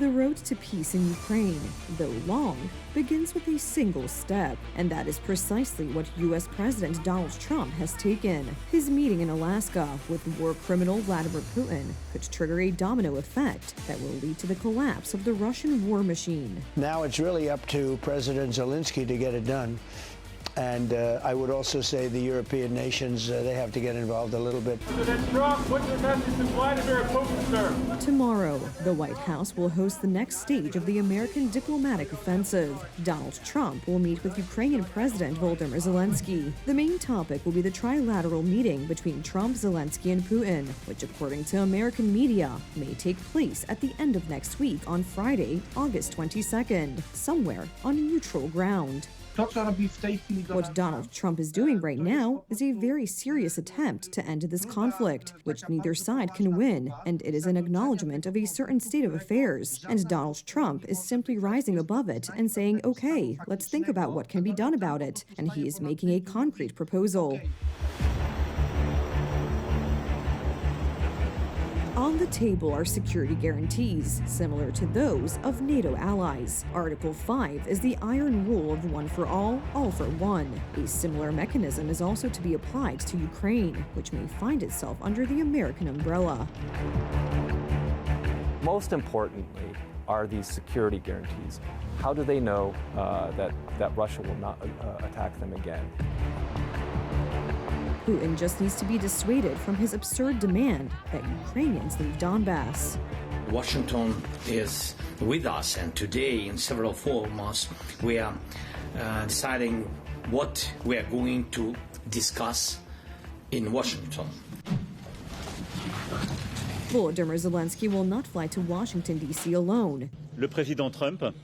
The road to peace in Ukraine, though long, begins with a single step, and that is precisely what U.S. President Donald Trump has taken. His meeting in Alaska with war criminal Vladimir Putin could trigger a domino effect that will lead to the collapse of the Russian war machine. Now it's really up to President Zelenskyy to get it done. And I would also say the European nations, they have to get involved a little bit. President Trump, what's your message to Vladimir Putin, sir? Tomorrow, the White House will host the next stage of the American diplomatic offensive. Donald Trump will meet with Ukrainian President Volodymyr Zelenskyy. The main topic will be the trilateral meeting between Trump, Zelenskyy, and Putin, which, according to American media, may take place at the end of next week on Friday, August 22nd, somewhere on neutral ground. What Donald Trump is doing right now is a very serious attempt to end this conflict, which neither side can win, and it is an acknowledgement of a certain state of affairs. And Donald Trump is simply rising above it and saying, okay, let's think about what can be done about it. And he is making a concrete proposal. On the table are security guarantees, similar to those of NATO allies. Article 5 is the iron rule of one for all for one. A similar mechanism is also to be applied to Ukraine, which may find itself under the American umbrella. Most importantly are these security guarantees. How do they know that Russia will not attack them again? Putin just needs to be dissuaded from his absurd demand that Ukrainians leave Donbass. Washington is with us, and today in several forums we are deciding what we are going to discuss in Washington. Volodymyr Zelenskyy will not fly to Washington, D.C. alone. Le président Trump.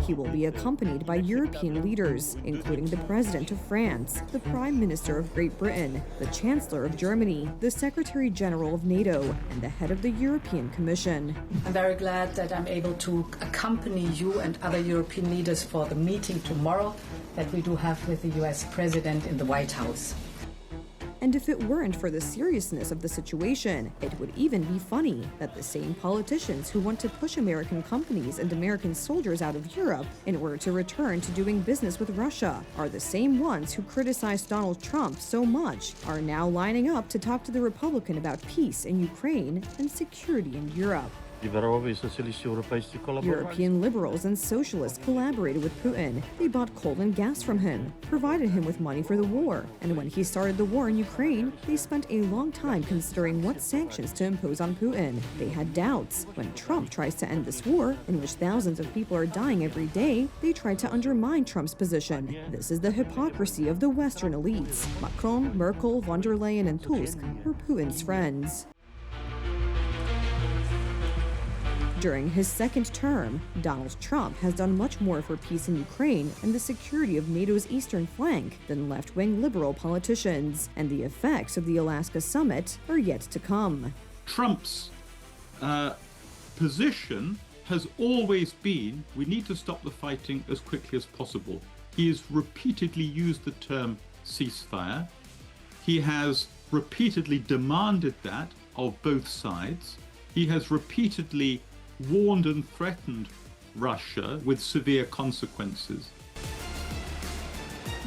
He will be accompanied by European leaders, including the President of France, the Prime Minister of Great Britain, the Chancellor of Germany, the Secretary General of NATO, and the head of the European Commission. I'm very glad that I'm able to accompany you and other European leaders for the meeting tomorrow that we do have with the US President in the White House. And if it weren't for the seriousness of the situation, it would even be funny that the same politicians who want to push American companies and American soldiers out of Europe in order to return to doing business with Russia are the same ones who criticized Donald Trump so much, are now lining up to talk to the Republican about peace in Ukraine and security in Europe. European liberals and socialists collaborated with Putin. They bought coal and gas from him, provided him with money for the war. And when he started the war in Ukraine, they spent a long time considering what sanctions to impose on Putin. They had doubts. When Trump tries to end this war, in which thousands of people are dying every day, they try to undermine Trump's position. This is the hypocrisy of the Western elites. Macron, Merkel, von der Leyen, and Tusk were Putin's friends. During his second term, Donald Trump has done much more for peace in Ukraine and the security of NATO's eastern flank than left-wing liberal politicians, and the effects of the Alaska summit are yet to come. Trump's position has always been, we need to stop the fighting as quickly as possible. He has repeatedly used the term ceasefire. He has repeatedly demanded that of both sides. He has repeatedly warned and threatened Russia with severe consequences.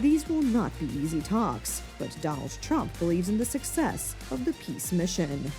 These will not be easy talks, but Donald Trump believes in the success of the peace mission.